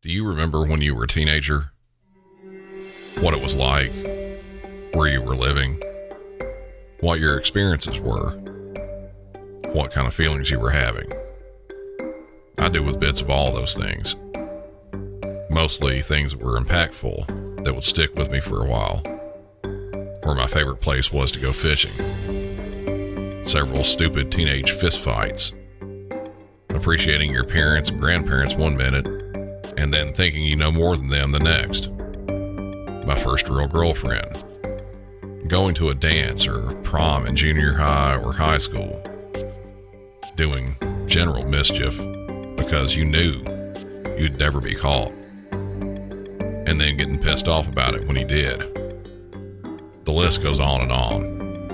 Do you remember when you were a teenager? What it was like? Where you were living? What your experiences were? What kind of feelings you were having? I do with bits of all those things. Mostly things that were impactful, that would stick with me for a while. Where my favorite place was to go fishing. Several stupid teenage fistfights. Appreciating your parents and grandparents one minute, and then thinking you know more than them the next. My first real girlfriend. Going to a dance or prom in junior high or high school. Doing general mischief because you knew you'd never be caught. And then getting pissed off about it when he did. The list goes on,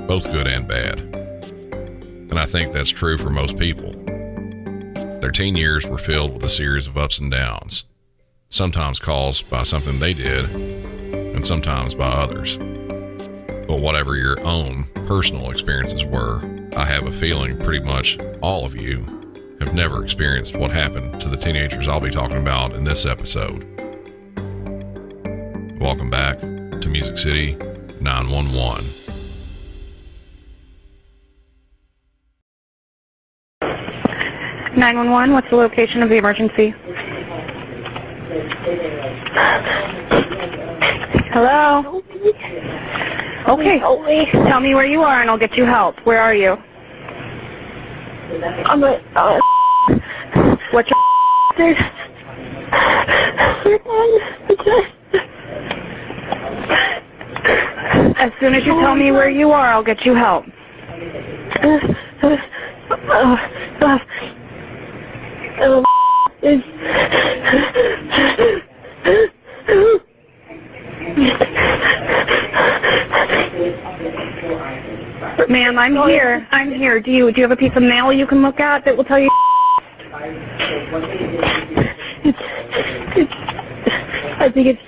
both good and bad. And I think that's true for most people. Their teen years were filled with a series of ups and downs, sometimes caused by something they did, and sometimes by others. But whatever your own personal experiences were, I have a feeling pretty much all of you have never experienced what happened to the teenagers I'll be talking about in this episode. Welcome back to Music City 911. What's the location of the emergency? Hello? Okay, tell me where you are and I'll get you help. Where are you? I'm at, What's your As soon as you tell me where you are, I'll get you help. Ma'am, I'm here. Do you have a piece of mail you can look at that will tell you? I think it's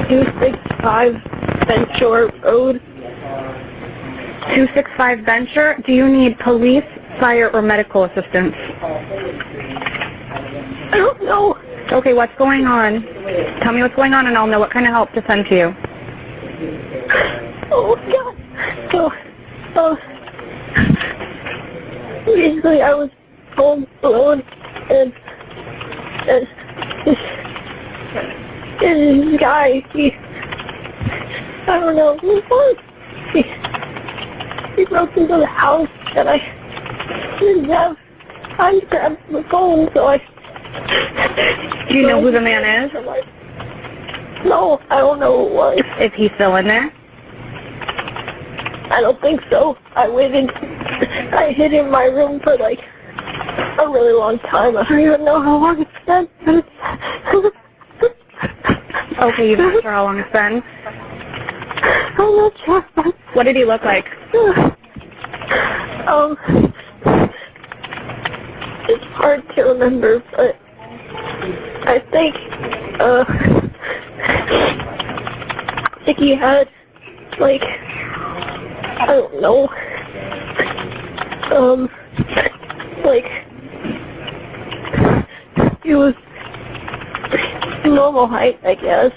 265 Benshore Road. 265 Benshore? Do you need police, fire, or medical assistance? I don't know. Okay, what's going on? Tell me what's going on and I'll know what kind of help to send to you. Oh, God. Basically, I was home alone, and this guy, I don't know who it was. He broke into the house, and I didn't have time to grab the phone, so I... Do you know who the man is? No, I don't know who it was. Is he still in there? I don't think so. I hid in my room for like a really long time. I don't even know how long it's been. Okay, you've asked her how long it's been. I'm not sure. What did he look like? It's hard to remember, but I think he had, like, I don't know, like, he was normal height, I guess.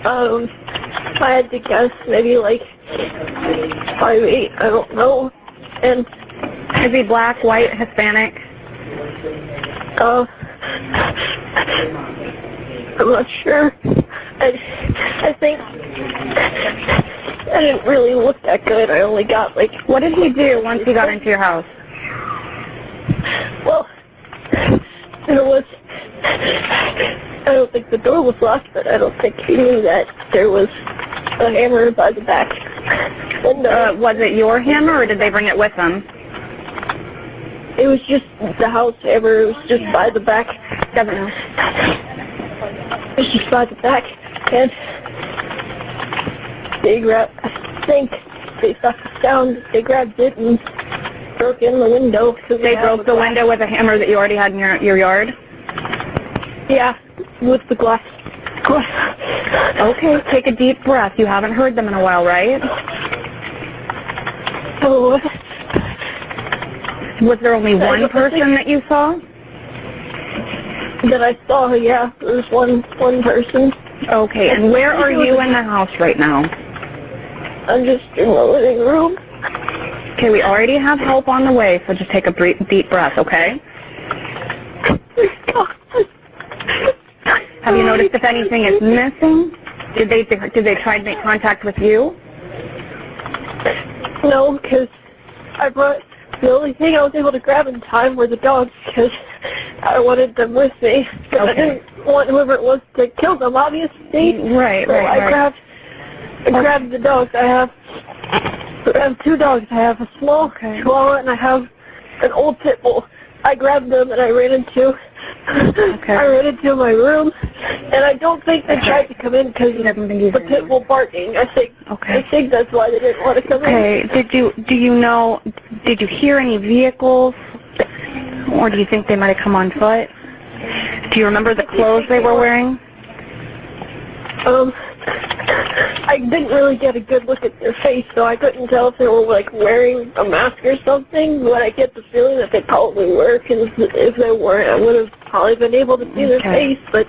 If I had to guess, maybe like 5'8", I don't know. And is he black, white, Hispanic? I'm not sure. I think I didn't really look that good. I only got like... What did he do once he got into your house? Well, there was... I don't think the door was locked, but I don't think he knew that there was a hammer by the back window. Was it your hammer or did they bring it with them? It was just the house hammer. It was just by the back. Doesn't know. It was just by the back, and they grabbed, I think, based off the sound, they grabbed it and broke in the window. They broke the window with a hammer that you already had in your yard? Yeah, with the glass. Okay, take a deep breath. You haven't heard them in a while, right? So, Was there only one person that you saw? that I saw, yeah, there was one person. Okay, and where are you in the house right now? I'm just in the living room. Okay, we already have help on the way, so just take a deep breath, okay? Have you noticed if anything is missing? Did they try to make contact with you? No, because the only thing I was able to grab in time were the dogs, because I wanted them with me. Okay. I didn't want whoever it was to kill them, obviously. Right, So I grabbed the dogs. I have 2 dogs. I have a small Chihuahua and I have an old pit bull. I grabbed them and I ran into my room, and I don't think they tried to come in because of the pit bull barking. I think that's why they didn't want to come in. Okay. Did you hear any vehicles, or do you think they might have come on foot? Do you remember the clothes they were wearing? I didn't really get a good look at their face, so I couldn't tell if they were like wearing a mask or something, but I get the feeling that they probably were, because if they weren't, I would have probably been able to see their face, but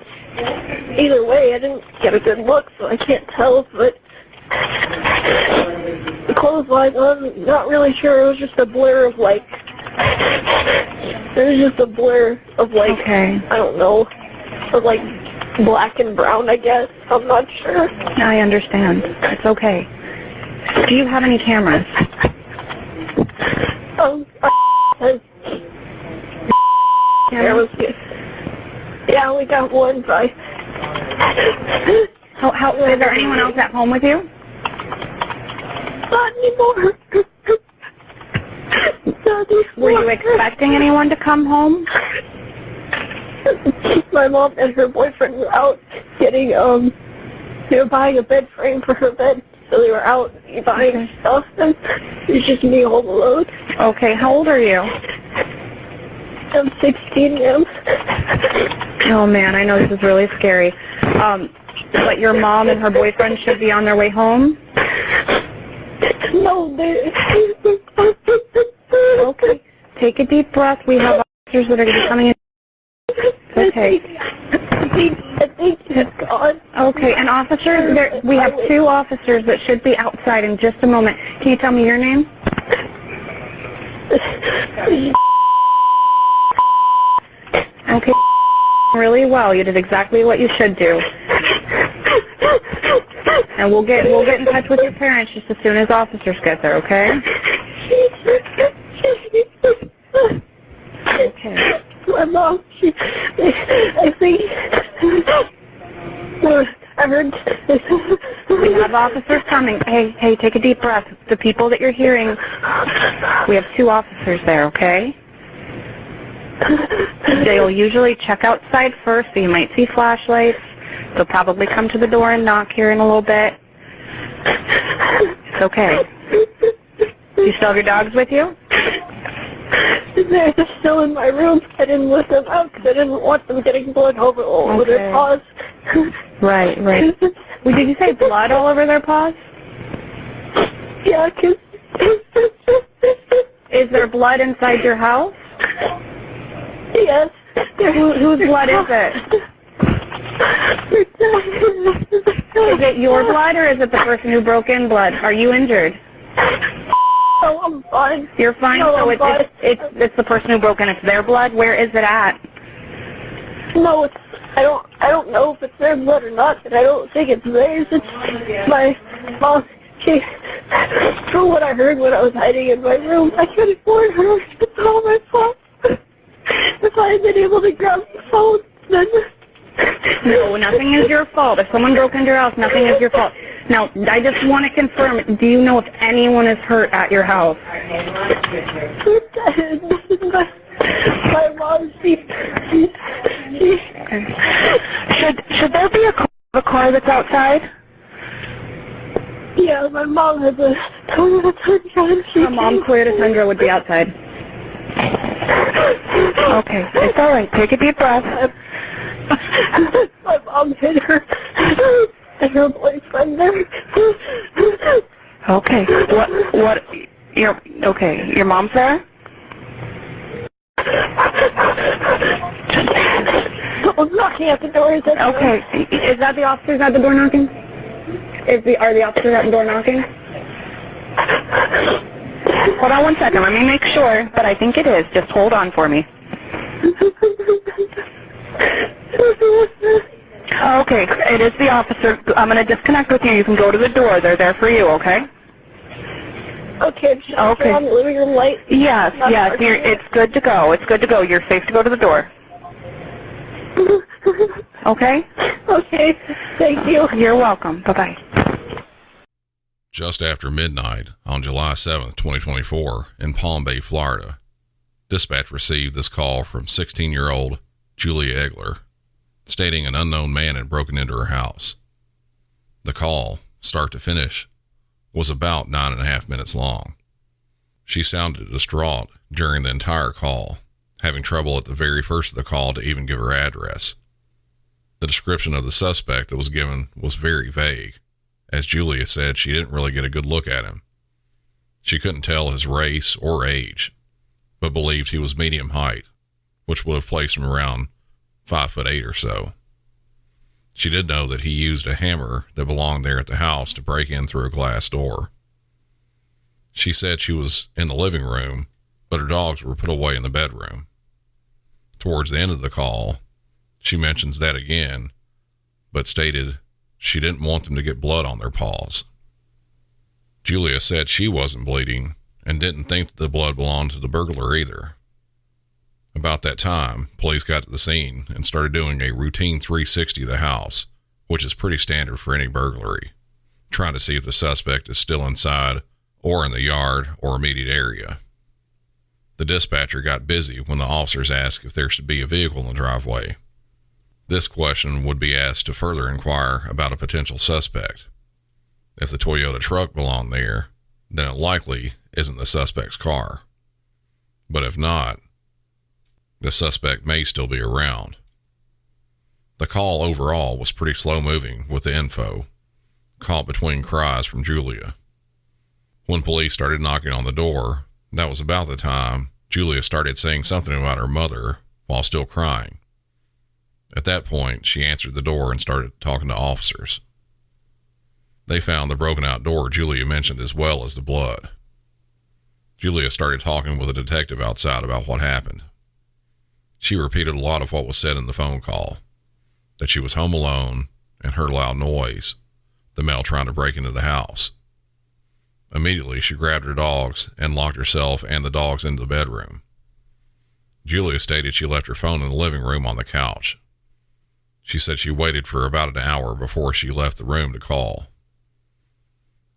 either way, I didn't get a good look, so I can't tell, but the clothesline, I'm not really sure, it was just a blur of I don't know, of like black and brown, I guess. I'm not sure. I understand. It's okay. Do you have any cameras? Yeah, we got one, but is there anyone else at home with you? not anymore. Were you expecting anyone to come home? My mom and her boyfriend were out getting, they were buying a bed frame for her bed, so they were out buying stuff, and it's just me home alone. Okay, how old are you? I'm 16 now. Oh man, I know this is really scary. But your mom and her boyfriend should be on their way home? No, they... Okay, take a deep breath. We have officers that are going to be coming in. Okay. I think he's gone. Okay, and officers, we have 2 officers that should be outside in just a moment. Can you tell me your name? Okay, really well. You did exactly what you should do. And we'll get in touch with your parents just as soon as officers get there, okay? Okay. My mom, I think, I heard. We have officers coming. Hey, take a deep breath. The people that you're hearing, we have 2 officers there, okay? They'll usually check outside first, so you might see flashlights. They'll probably come to the door and knock here in a little bit. It's okay. Do you still have your dogs with you? They're still in my room. I didn't let them out because I didn't want them getting blood all over their paws. Right. Well, did you say blood all over their paws? Yeah, because... Is there blood inside your house? Yes. Whose blood is it? Is it your blood or is it the person who broke in blood? Are you injured? Oh, I'm fine. You're fine? No, so I'm fine. It's the person who broke in. It's their blood? Where is it at? No, I don't know if it's their blood or not, but I don't think it's theirs. It's my mom. From what I heard when I was hiding in my room, I could have warned her. It's all my fault. If I had been able to grab the phone, then... No, nothing is your fault. If someone broke into your house, nothing is your fault. Now, I just want to confirm, do you know if anyone is hurt at your house? My mom, she Should there be a car that's outside? Yeah, my mom has a Toyota Tundra. Her mom, Toyota Tundra, would be outside. Okay, it's all right. Take a deep breath. My mom hit her and her boyfriend there. Okay. Okay, your mom's there? Someone's knocking at the door. Okay, is that the officers at the door knocking? Are the officers at the door knocking? Hold on one second, let me make sure, but I think it is. Just hold on for me. Okay, it is the officer. I'm going to disconnect with you. You can go to the door. They're there for you, okay? Okay, just turn on the living room light. Yes, it's good to go. It's good to go. You're safe to go to the door. Okay? Okay, thank you. You're welcome. Bye-bye. Just after midnight on July 7th, 2024, in Palm Bay, Florida, dispatch received this call from 16-year-old Julia Egler, stating an unknown man had broken into her house. The call, start to finish, was about 9.5 minutes long. She sounded distraught during the entire call, having trouble at the very first of the call to even give her address. The description of the suspect that was given was very vague, as Julia said she didn't really get a good look at him. She couldn't tell his race or age, but believed he was medium height, which would have placed him around 5'8" or so. She did know that he used a hammer that belonged there at the house to break in through a glass door. She said she was in the living room, but her dogs were put away in the bedroom. Towards the end of the call, she mentions that again, but stated she didn't want them to get blood on their paws. Julia said she wasn't bleeding and didn't think that the blood belonged to the burglar either. About that time, police got to the scene and started doing a routine 360 of the house, which is pretty standard for any burglary, trying to see if the suspect is still inside or in the yard or immediate area. The dispatcher got busy when the officers asked if there should be a vehicle in the driveway. This question would be asked to further inquire about a potential suspect. If the Toyota truck belonged there, then it likely isn't the suspect's car. But if not, the suspect may still be around. The call overall was pretty slow moving with the info, caught between cries from Julia. When police started knocking on the door, that was about the time Julia started saying something about her mother while still crying. At that point, she answered the door and started talking to officers. They found the broken out door Julia mentioned as well as the blood. Julia started talking with a detective outside about what happened. She repeated a lot of what was said in the phone call, that she was home alone and heard a loud noise, the male trying to break into the house. Immediately, she grabbed her dogs and locked herself and the dogs into the bedroom. Julia stated she left her phone in the living room on the couch. She said she waited for about an hour before she left the room to call.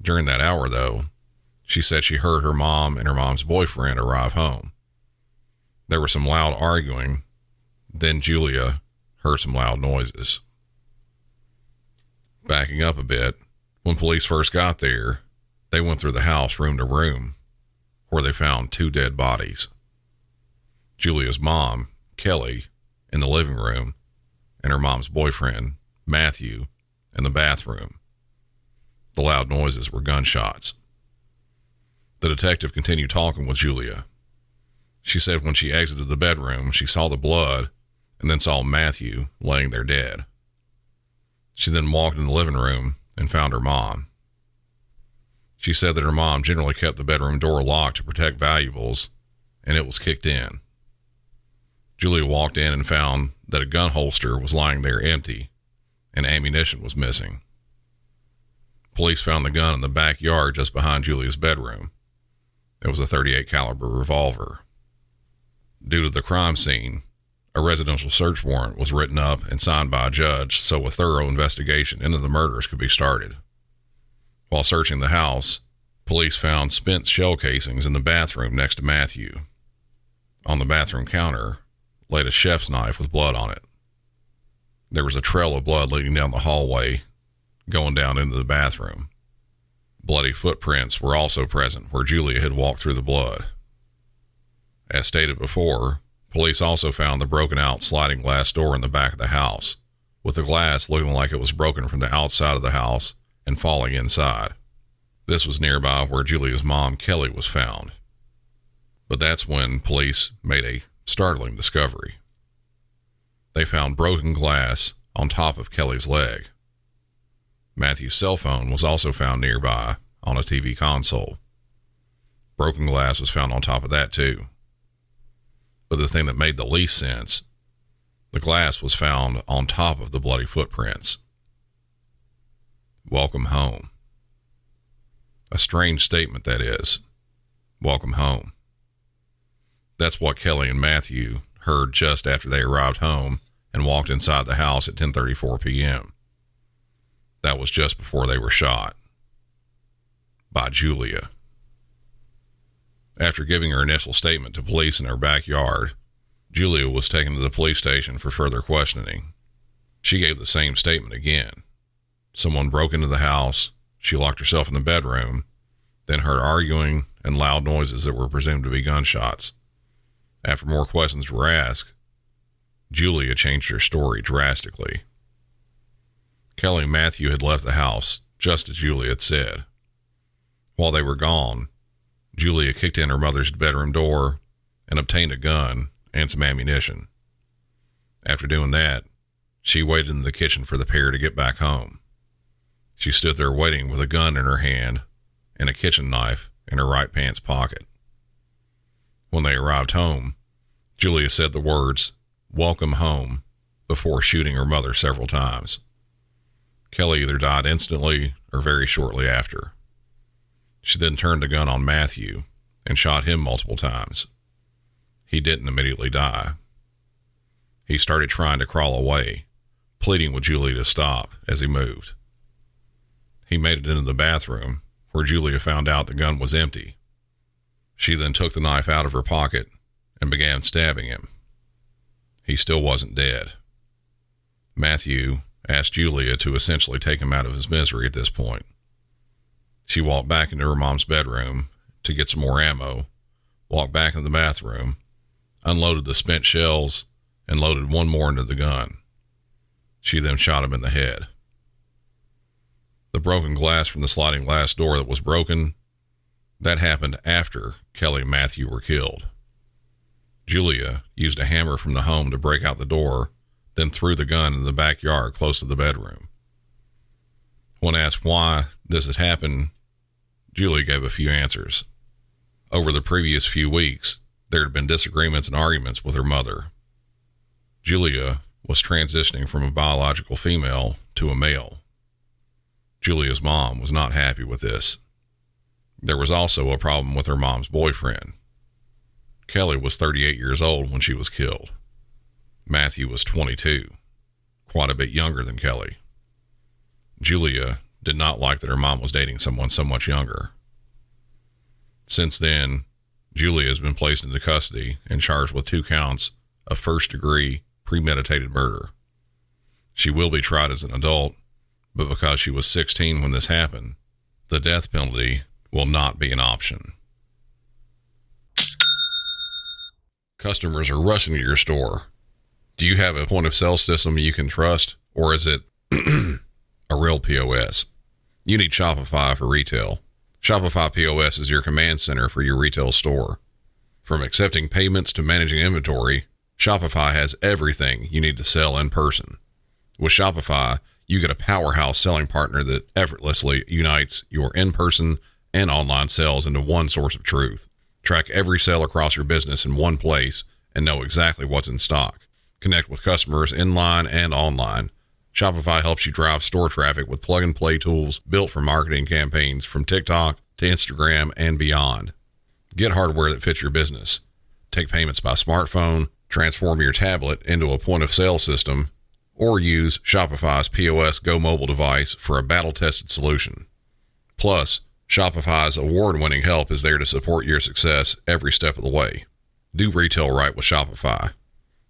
During that hour, though, she said she heard her mom and her mom's boyfriend arrive home. There was some loud arguing, then Julia heard some loud noises. Backing up a bit, when police first got there, they went through the house room to room, where they found 2 dead bodies. Julia's mom, Kelly, in the living room, and her mom's boyfriend, Matthew, in the bathroom. The loud noises were gunshots. The detective continued talking with Julia. She said when she exited the bedroom, she saw the blood and then saw Matthew laying there dead. She then walked in the living room and found her mom. She said that her mom generally kept the bedroom door locked to protect valuables, and it was kicked in. Julia walked in and found that a gun holster was lying there empty and ammunition was missing. Police found the gun in the backyard just behind Julia's bedroom. It was a .38 caliber revolver. Due to the crime scene, a residential search warrant was written up and signed by a judge so a thorough investigation into the murders could be started. While searching the house, police found spent shell casings in the bathroom next to Matthew. On the bathroom counter laid a chef's knife with blood on it. There was a trail of blood leading down the hallway, going down into the bathroom. Bloody footprints were also present where Julia had walked through the blood. As stated before, police also found the broken out sliding glass door in the back of the house, with the glass looking like it was broken from the outside of the house and falling inside. This was nearby where Julia's mom, Kelly, was found. But that's when police made a startling discovery. They found broken glass on top of Kelly's leg. Matthew's cell phone was also found nearby on a TV console. Broken glass was found on top of that too. But the thing that made the least sense, the glass was found on top of the bloody footprints. Welcome home. A strange statement, that is. Welcome home. That's what Kelly and Matthew heard just after they arrived home and walked inside the house at 10:34 p.m. That was just before they were shot. By Julia. After giving her initial statement to police in her backyard, Julia was taken to the police station for further questioning. She gave the same statement again. Someone broke into the house, she locked herself in the bedroom, then heard arguing and loud noises that were presumed to be gunshots. After more questions were asked, Julia changed her story drastically. Kelly and Matthew had left the house, just as Julia had said. While they were gone, Julia kicked in her mother's bedroom door and obtained a gun and some ammunition. After doing that, she waited in the kitchen for the pair to get back home. She stood there waiting with a gun in her hand and a kitchen knife in her right pants pocket. When they arrived home, Julia said the words, "Welcome home," before shooting her mother several times. Kelly either died instantly or very shortly after. She then turned the gun on Matthew and shot him multiple times. He didn't immediately die. He started trying to crawl away, pleading with Julia to stop as he moved. He made it into the bathroom, where Julia found out the gun was empty. She then took the knife out of her pocket and began stabbing him. He still wasn't dead. Matthew asked Julia to essentially take him out of his misery at this point. She walked back into her mom's bedroom to get some more ammo, walked back into the bathroom, unloaded the spent shells, and loaded one more into the gun. She then shot him in the head. The broken glass from the sliding glass door that was broken, that happened after Kelly and Matthew were killed. Julia used a hammer from the home to break out the door, then threw the gun in the backyard close to the bedroom. When asked why this had happened, Julia gave a few answers. Over the previous few weeks, there had been disagreements and arguments with her mother. Julia was transitioning from a biological female to a male. Julia's mom was not happy with this. There was also a problem with her mom's boyfriend. Kelly was 38 years old when she was killed. Matthew was 22, quite a bit younger than Kelly. Julia did not like that her mom was dating someone so much younger. Since then, Julia has been placed into custody and charged with 2 counts of first-degree premeditated murder. She will be tried as an adult, but because she was 16 when this happened, the death penalty will not be an option. Customers are rushing to your store. Do you have a point-of-sale system you can trust, or is it a real POS? You need Shopify for retail. Shopify POS is your command center for your retail store. From accepting payments to managing inventory, Shopify has everything you need to sell in person. With Shopify, you get a powerhouse selling partner that effortlessly unites your in-person and online sales into one source of truth. Track every sale across your business in one place and know exactly what's in stock. Connect with customers in-line and online. Shopify helps you drive store traffic with plug-and-play tools built for marketing campaigns from TikTok to Instagram and beyond. Get hardware that fits your business. Take payments by smartphone, transform your tablet into a point-of-sale system, or use Shopify's POS Go mobile device for a battle-tested solution. Plus, Shopify's award-winning help is there to support your success every step of the way. Do retail right with Shopify.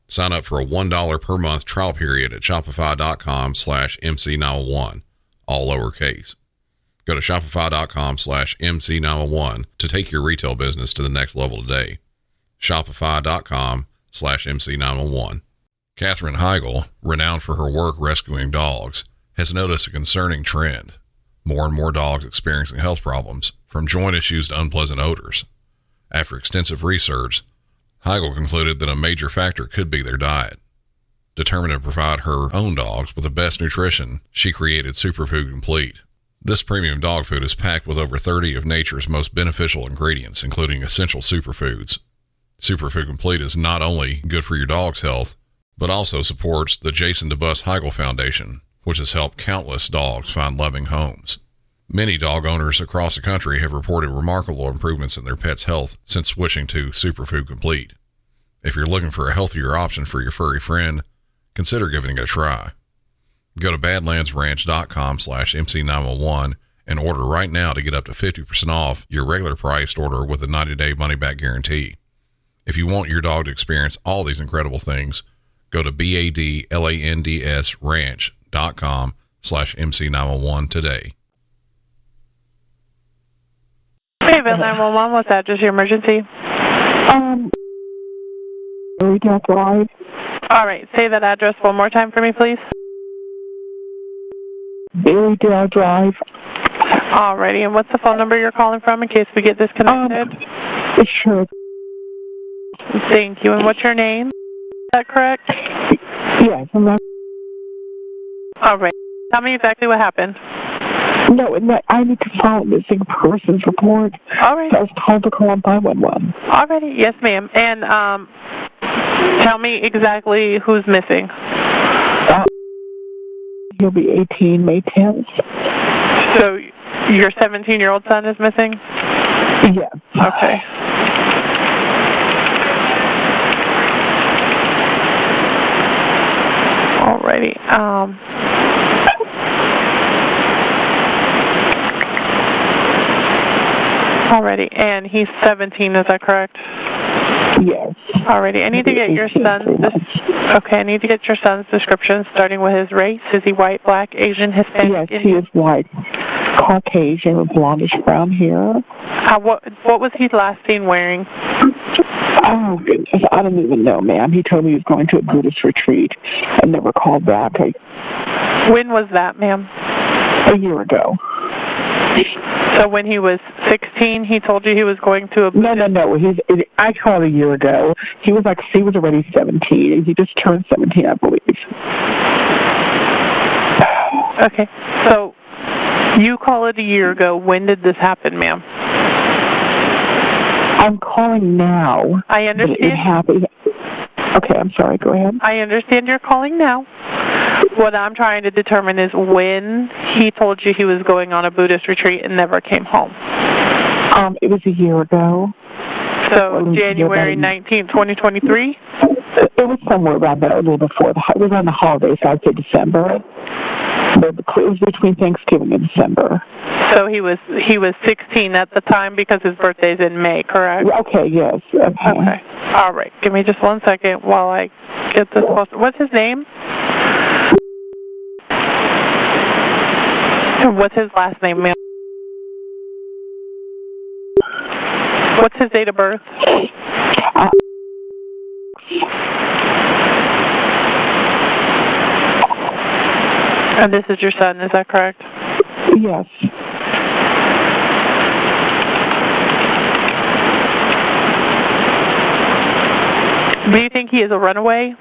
Sign up for a $1 per month trial period at shopify.com/MC901, all lowercase. Go to shopify.com/MC901 to take your retail business to the next level today. Shopify.com/MC901. Katherine Heigl, renowned for her work rescuing dogs, has noticed a concerning trend. more and more dogs experiencing health problems, from joint issues to unpleasant odors. After extensive research, Heigl concluded that a major factor could be their diet. Determined to provide her own dogs with the best nutrition, she created Superfood Complete. This premium dog food is packed with over 30 of nature's most beneficial ingredients, including essential superfoods. Superfood Complete is not only good for your dog's health, but also supports the Jason DeBus Heigl Foundation, which has helped countless dogs find loving homes. Many dog owners across the country have reported remarkable improvements in their pet's health since switching to Superfood Complete. If you're looking for a healthier option for your furry friend, consider giving it a try. Go to badlandsranch.com/MC911 and order right now to get up to 50% off your regular priced order with a 90-day money-back guarantee. If you want your dog to experience all these incredible things, go to badlandsranch.com/MC911 today. Bayville 911, what's that? Just your emergency? Retail Drive. All right, say that address one more time for me, please. Berrydale Drive. Alrighty, and what's the phone number you're calling from in case we get disconnected? Sure. Thank you. And what's your name? Is that correct? Yes, I'm not. All right. Tell me exactly what happened. No, I need to file a missing persons report. All right. So I was told to call 911. Alrighty. Yes, ma'am. And tell me exactly who's missing. He'll be 18 May 10th. So your 17-year-old son is missing? Yes. Okay. Alrighty. Alrighty. And he's 17, is that correct? Yes. Alrighty. I need to get your son's I need to get your son's description, starting with his race. Is he white, black, Asian, Hispanic? Yes, Indian? he is white, Caucasian with blondish brown hair. What was he last seen wearing? Oh, goodness. I don't even know, ma'am. He told me he was going to a Buddhist retreat and never called back. When was that, ma'am? A year ago. So when he was 16, he told you he was going to a Buddhist... No. I called a year ago. He was already 17. He just turned 17, I believe. Okay. So you call it a year ago. When did this happen, ma'am? I'm calling now. I understand. It happened. Okay, I'm sorry. Go ahead. I understand you're calling now. What I'm trying to determine is when he told you he was going on a Buddhist retreat and never came home. It was a year ago. So January 19th, 2023? It was somewhere around that, a little before. It was on the holidays, so I'd say December. But it was between Thanksgiving and December. So he was 16 at the time because his birthday's in May, correct? Okay, yes. Okay. All right. Give me just 1 second while I get this posted. What's his name? And what's his last name, ma'am? What's his date of birth? And this is your son, is that correct? Yes. Do you think he is a runaway?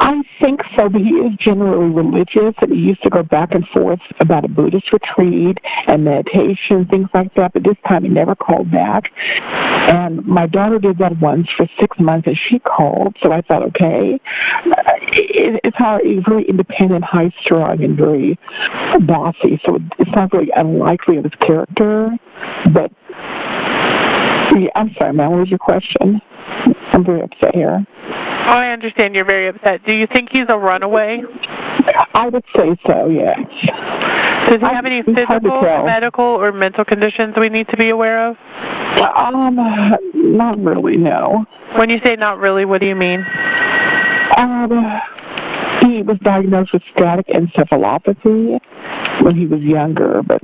I think so, but he is generally religious, and he used to go back and forth about a Buddhist retreat and meditation, things like that, but this time he never called back. And my daughter did that once for 6 months, and she called, so I thought, okay. It's very independent, high-strung, and very bossy, so it's not really unlikely of his character, but yeah, I'm sorry, ma'am, what was your question? I'm very upset here. Oh, I understand you're very upset. Do you think he's a runaway? I would say so, yes. Does he have any physical, medical, or mental conditions we need to be aware of? Not really, no. When you say not really, what do you mean? He was diagnosed with static encephalopathy when he was younger, but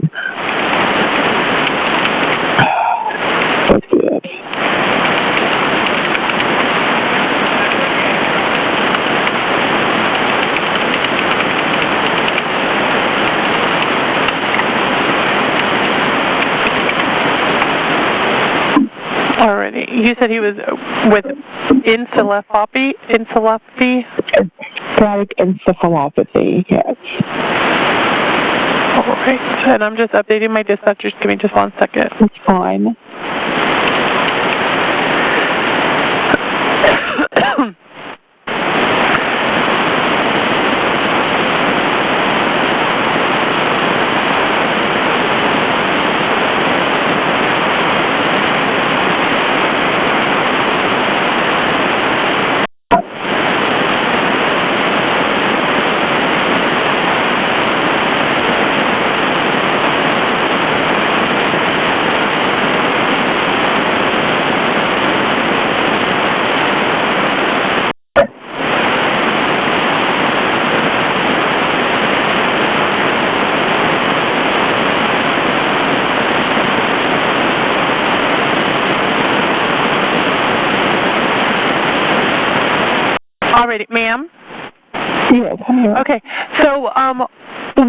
that's it. Alrighty. You said he was with encephalopathy? Static encephalopathy, yes. Alright. And I'm just updating my dispatchers. Give me just 1 second. That's fine. Alrighty, ma'am. Yes, I'm here. Okay, so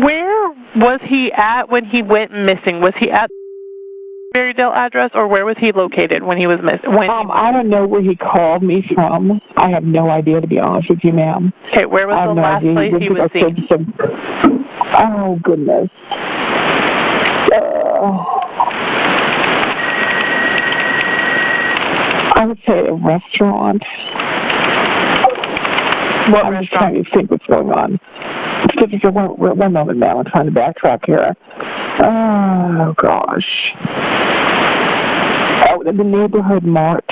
where was he at when he went missing? Was he at the Berrydale address, or where was he located when he was missing? I don't know where he called me from. I have no idea, to be honest with you, ma'am. Okay, where was the last place he was seen? Oh, goodness. I would say a restaurant. What I'm restaurant? just trying to think what's going on. One moment now. I'm trying to backtrack here. Oh, gosh. Oh, the neighborhood mart.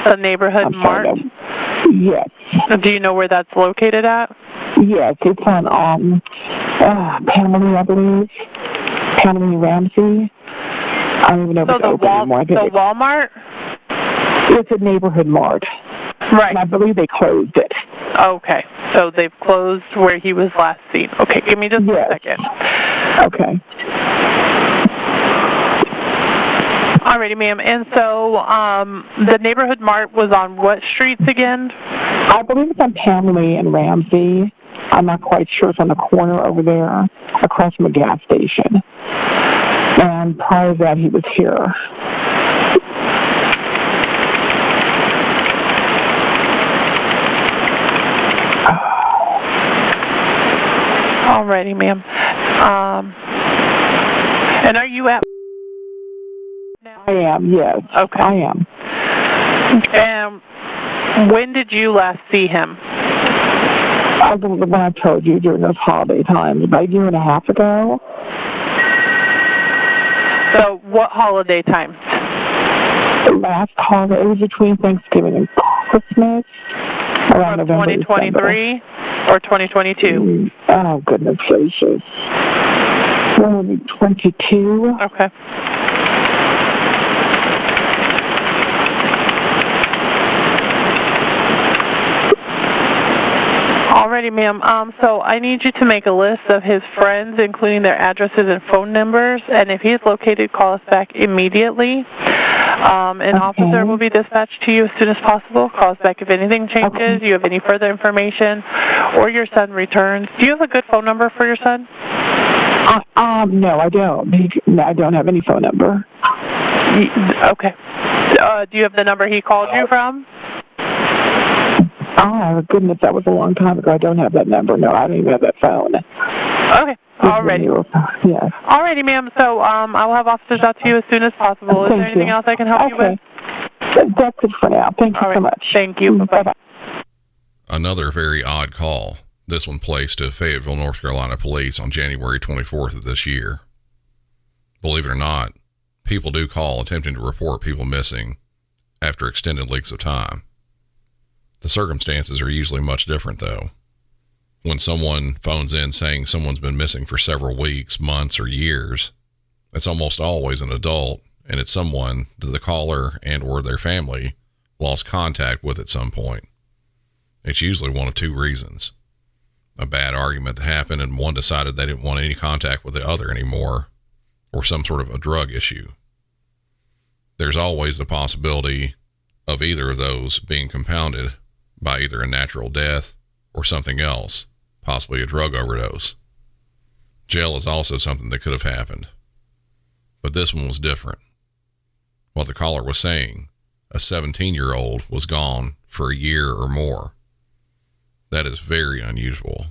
The neighborhood mart? Yes. Do you know where that's located at? Yes, it's on Pamela, I believe. Pamela Ramsey. I don't even know if it's open anymore. The Walmart? It's a neighborhood mart. Right. And I believe they closed it. Okay. So they've closed where he was last seen. Okay, give me just a second. Okay. Alrighty, ma'am. And so the neighborhood mart was on what streets again? I believe it's on Pamela and Ramsey. I'm not quite sure. It's on the corner over there, across from a gas station. And prior to that, he was here. Alrighty, ma'am. And are you at now? I am, yes. Okay. I am. And when did you last see him? I believe when I told you during those holiday times, about a year and a half ago. So what holiday time? The last holiday, it was between Thanksgiving and Christmas. Around November, 2023 December. Or 2022? Oh, goodness gracious. 22. Okay. Alrighty, ma'am. So I need you to make a list of his friends, including their addresses and phone numbers, and if he is located, call us back immediately. An officer will be dispatched to you as soon as possible. Call us back if anything changes, you have any further information, or your son returns. Do you have a good phone number for your son? No, I don't. I don't have any phone number. Okay. Do you have the number he called you from? Oh, goodness, that was a long time ago. I don't have that number. No, I don't even have that phone. Okay. Alrighty. Yeah. Alrighty, ma'am. So I will have officers out to you as soon as possible. Is there anything else I can help you with? That's it for now. Thank you so much. Thank you. Bye-bye. Another very odd call. This one placed to Fayetteville, North Carolina police on January 24th of this year. Believe it or not, people do call attempting to report people missing after extended lengths of time. The circumstances are usually much different, though. When someone phones in saying someone's been missing for several weeks, months, or years, it's almost always an adult, and it's someone that the caller and or their family lost contact with at some point. It's usually one of two reasons. A bad argument that happened and one decided they didn't want any contact with the other anymore, or some sort of a drug issue. There's always the possibility of either of those being compounded by either a natural death or something else, possibly a drug overdose. Jail is also something that could have happened. But this one was different. What the caller was saying a 17-year-old was gone for a year or more. That is very unusual.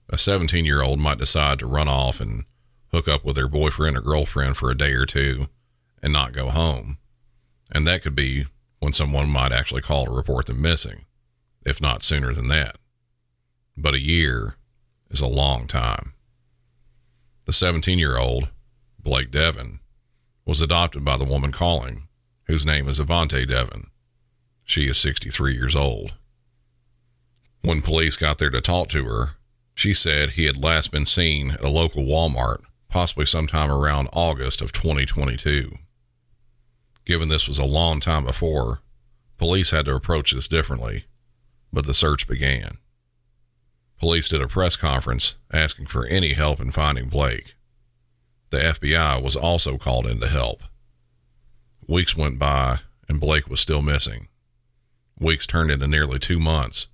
A 17-year-old might decide to run off and hook up with their boyfriend or girlfriend for a day or two and not go home. And that could be when someone might actually call to report them missing, if not sooner than that. But a year is a long time. The 17-year-old, Blake Devin, was adopted by the woman calling, whose name is Avante Devin. She is 63 years old. When police got there to talk to her, she said he had last been seen at a local Walmart, possibly sometime around August of 2022. Given this was a long time before, police had to approach this differently, but the search began. Police did a press conference asking for any help in finding Blake. The FBI was also called in to help. Weeks went by and Blake was still missing. Weeks turned into nearly 2 months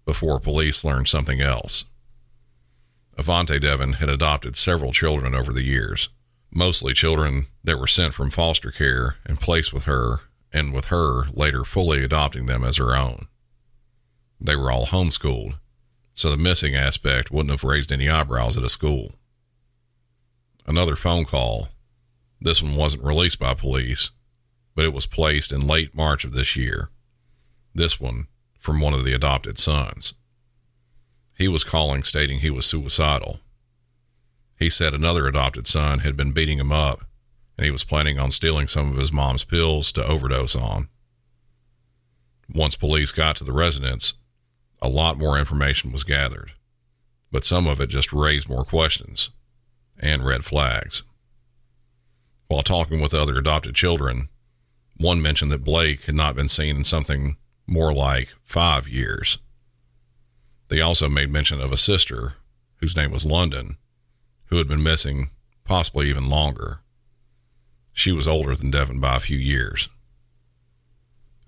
before police learned something else. Avante Devin had adopted several children over the years, mostly children that were sent from foster care and placed with her, and with her later fully adopting them as her own. They were all homeschooled, so the missing aspect wouldn't have raised any eyebrows at a school. Another phone call. This one wasn't released by police, but it was placed in late March of this year. This one from one of the adopted sons. He was calling stating he was suicidal. He said another adopted son had been beating him up and he was planning on stealing some of his mom's pills to overdose on. Once police got to the residence, a lot more information was gathered, but some of it just raised more questions and red flags. While talking with other adopted children, one mentioned that Blake had not been seen in something more like 5 years. They also made mention of a sister, whose name was London, who had been missing possibly even longer. She was older than Devin by a few years.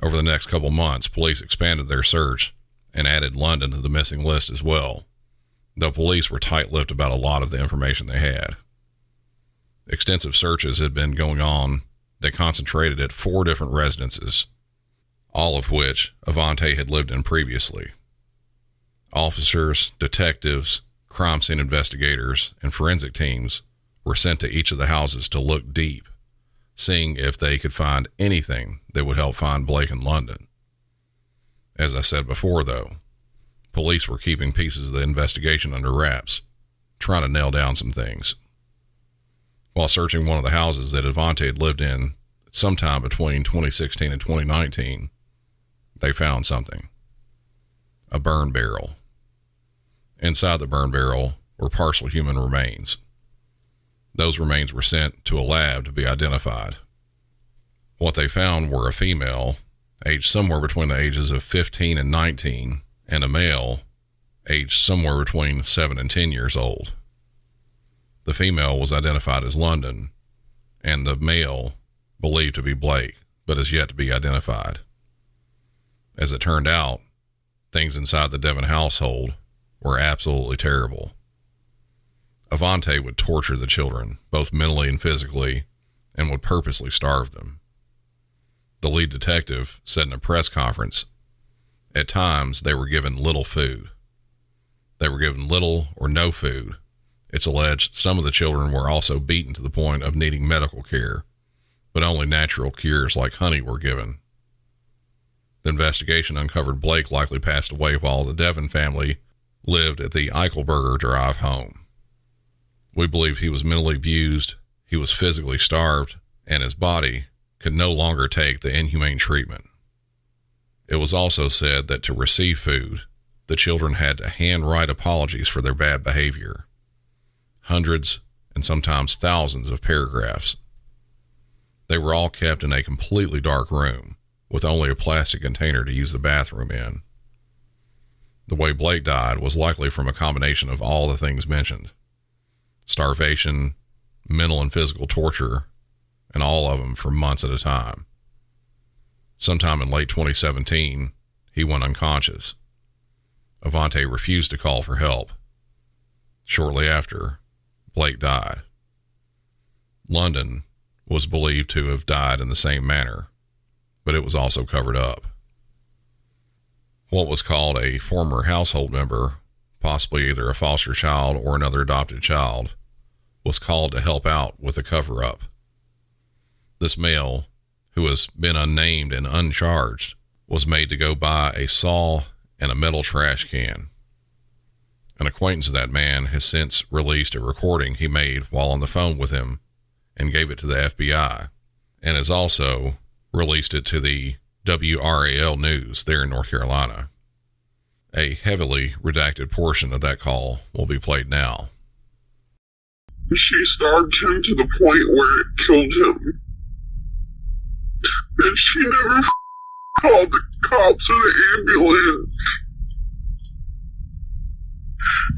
Over the next couple months, police expanded their search and added London to the missing list as well, though police were tight-lipped about a lot of the information they had. Extensive searches had been going on that concentrated at 4 different residences, all of which Avante had lived in previously. Officers, detectives, crime scene investigators, and forensic teams were sent to each of the houses to look deep, seeing if they could find anything that would help find Blake in London. As I said before, though, police were keeping pieces of the investigation under wraps, trying to nail down some things. While searching one of the houses that Avante had lived in sometime between 2016 and 2019, they found something. A burn barrel. Inside the burn barrel were partial human remains. Those remains were sent to a lab to be identified. What they found were a female, aged somewhere between the ages of 15 and 19, and a male, aged somewhere between 7 and 10 years old. The female was identified as London, and the male believed to be Blake, but is yet to be identified. As it turned out, things inside the Devin household were absolutely terrible. Avante would torture the children, both mentally and physically, and would purposely starve them. The lead detective said in a press conference, at times they were given little food. They were given little or no food. It's alleged some of the children were also beaten to the point of needing medical care, but only natural cures like honey were given. The investigation uncovered Blake likely passed away while the Devin family lived at the Eichelberger Drive home. We believe he was mentally abused, he was physically starved, and his body could no longer take the inhumane treatment. It was also said that to receive food, the children had to handwrite apologies for their bad behavior. Hundreds and sometimes thousands of paragraphs. They were all kept in a completely dark room with only a plastic container to use the bathroom in. The way Blake died was likely from a combination of all the things mentioned. Starvation, mental and physical torture, and all of them for months at a time. Sometime in late 2017, he went unconscious. Avante refused to call for help. Shortly after, Blake died. London was believed to have died in the same manner, but it was also covered up. What was called a former household member, possibly either a foster child or another adopted child, was called to help out with the cover-up. This male, who has been unnamed and uncharged, was made to go buy a saw and a metal trash can. An acquaintance of that man has since released a recording he made while on the phone with him and gave it to the FBI, and has also released it to the WRAL News there in North Carolina. A heavily redacted portion of that call will be played now. She stabbed him to the point where it killed him. And she never called the cops or the ambulance.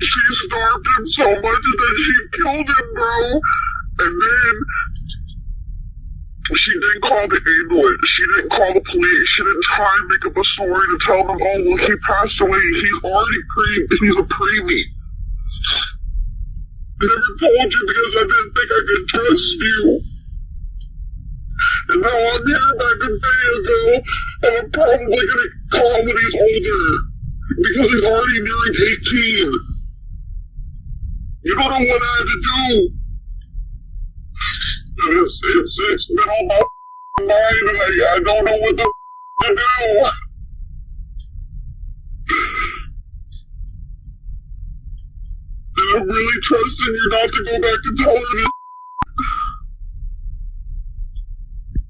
She starved him so much that she killed him, bro. And then she didn't call the ambulance. She didn't call the police. She didn't try and make up a story to tell them, oh, well, he passed away. He's a preemie. I never told you because I didn't think I could trust you. And now I'm here back in Fayetteville, and I'm probably going to call when he's older. Because he's already nearing 18. You don't know what I had to do. It's been on my mind, and I don't know what to do. And I'm really trusting you not to go back and tell her this.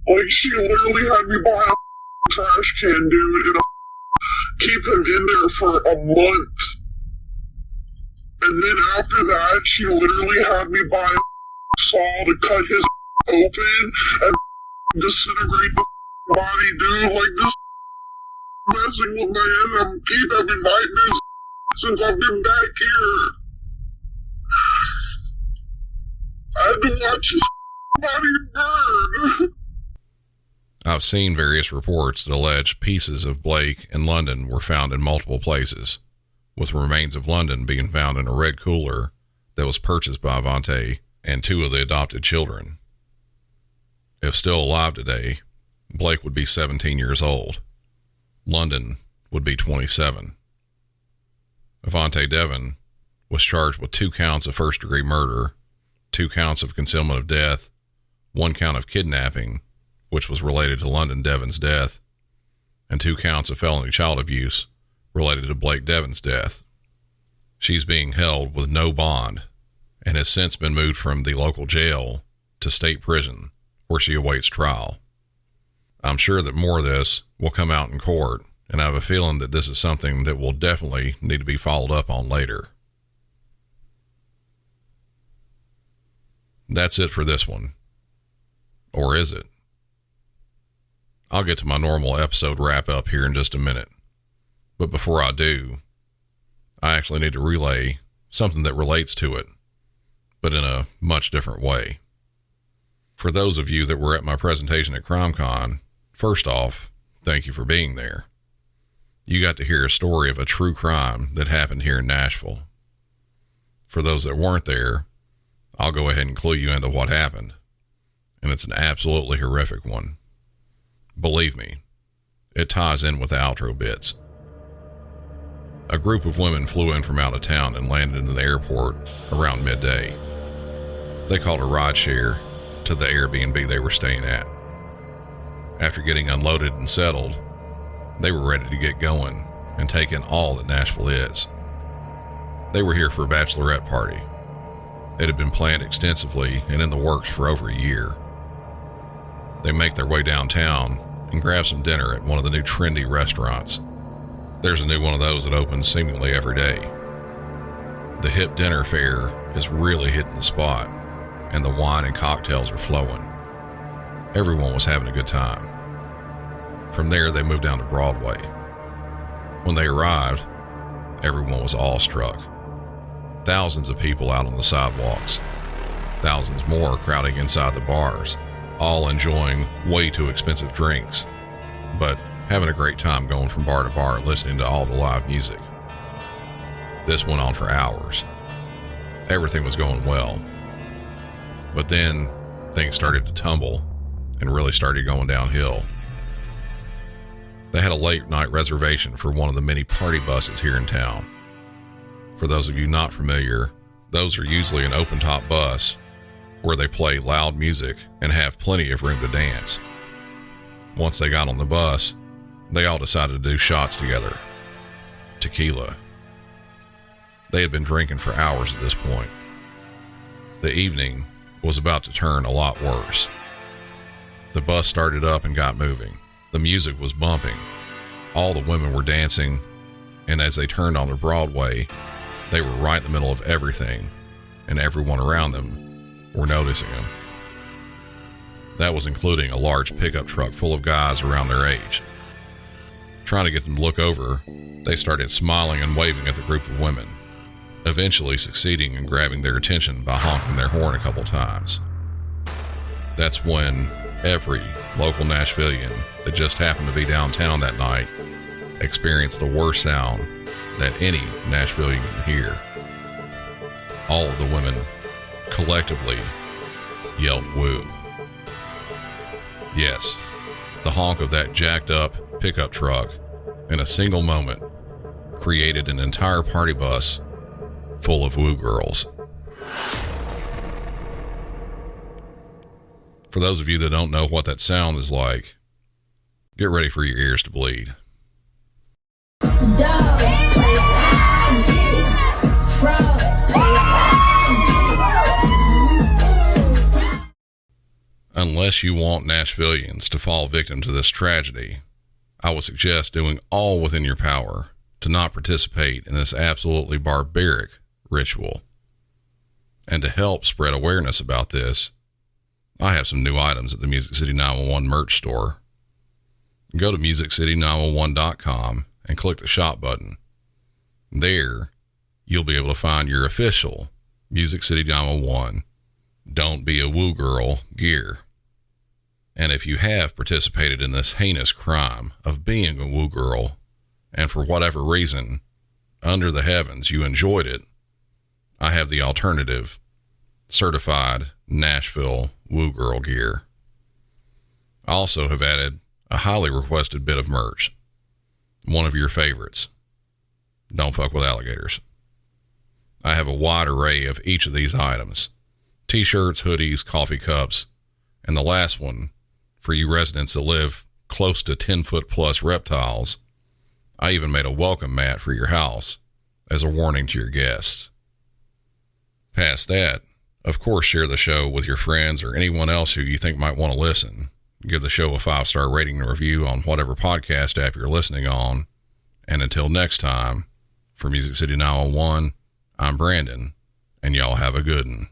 Like, she literally had me buy a trash can, dude, and keep him in there for a month. And then after that, she literally had me buy a saw to cut his open and disintegrate the body, dude. Like, this messing with my head. I'm keep having nightmares since I've been back here. I had to watch his body burn. I've seen various reports that allege pieces of Blake and London were found in multiple places, with remains of London being found in a red cooler that was purchased by Avante and two of the adopted children. If still alive today, Blake would be 17 years old. London would be 27. Avante Devon was charged with 2 counts of first-degree murder, 2 counts of concealment of death, 1 count of kidnapping, which was related to London Devon's death, and 2 counts of felony child abuse related to Blake Devon's death. She's being held with no bond and has since been moved from the local jail to state prison, where she awaits trial. I'm sure that more of this will come out in court, and I have a feeling that this is something that will definitely need to be followed up on later. That's it for this one. Or is it? I'll get to my normal episode wrap up here in just a minute. But before I do, I actually need to relay something that relates to it, but in a much different way. For those of you that were at my presentation at CrimeCon, first off, thank you for being there. You got to hear a story of a true crime that happened here in Nashville. For those that weren't there, I'll go ahead and clue you into what happened, and it's an absolutely horrific one. Believe me, it ties in with the outro bits. A group of women flew in from out of town and landed in the airport around midday. They called a rideshare to the Airbnb they were staying at. After getting unloaded and settled, they were ready to get going and take in all that Nashville is. They were here for a bachelorette party. It had been planned extensively and in the works for over a year. They make their way downtown and grab some dinner at one of the new trendy restaurants. There's a new one of those that opens seemingly every day. The hip dinner fare is really hitting the spot, and the wine and cocktails are flowing. Everyone was having a good time. From there, they moved down to Broadway. When they arrived, everyone was awestruck. Thousands of people out on the sidewalks. Thousands more crowding inside the bars, all enjoying way too expensive drinks, but having a great time going from bar to bar listening to all the live music. This went on for hours. Everything was going well. But then things started to tumble and really started going downhill. They had a late night reservation for one of the many party buses here in town. For those of you not familiar, those are usually an open top bus where they play loud music and have plenty of room to dance. Once they got on the bus, they all decided to do shots together. Tequila. They had been drinking for hours at this point. The evening was about to turn a lot worse. The bus started up and got moving. The music was bumping. All the women were dancing, and as they turned onto Broadway, they were right in the middle of everything, and everyone around them were noticing them. That was including a large pickup truck full of guys around their age. Trying to get them to look over, they started smiling and waving at the group of women, eventually succeeding in grabbing their attention by honking their horn a couple times. That's when every local Nashvilleian that just happened to be downtown that night experienced the worst sound that any Nashvilleian can hear. All of the women collectively yelled woo. Yes, the honk of that jacked up pickup truck in a single moment created an entire party bus full of woo girls. For those of you that don't know what that sound is like, get ready for your ears to bleed. Unless you want Nashvilleians to fall victim to this tragedy, I would suggest doing all within your power to not participate in this absolutely barbaric ritual. And to help spread awareness about this, I have some new items at the Music City 911 merch store. Go to musiccity911.com and click the shop button. There, you'll be able to find your official Music City 911 Don't Be a Woo Girl gear. And if you have participated in this heinous crime of being a woo girl, and for whatever reason, under the heavens, you enjoyed it, I have the alternative, certified Nashville woo girl gear. I also have added a highly requested bit of merch, one of your favorites. Don't fuck with alligators. I have a wide array of each of these items: t-shirts, hoodies, coffee cups, and the last one, for you residents that live close to 10-foot plus reptiles, I even made a welcome mat for your house as a warning to your guests. Past that, of course, share the show with your friends or anyone else who you think might want to listen. Give the show a 5-star rating and review on whatever podcast app you're listening on. And until next time, for Music City 911, I'm Brandon, and y'all have a good one.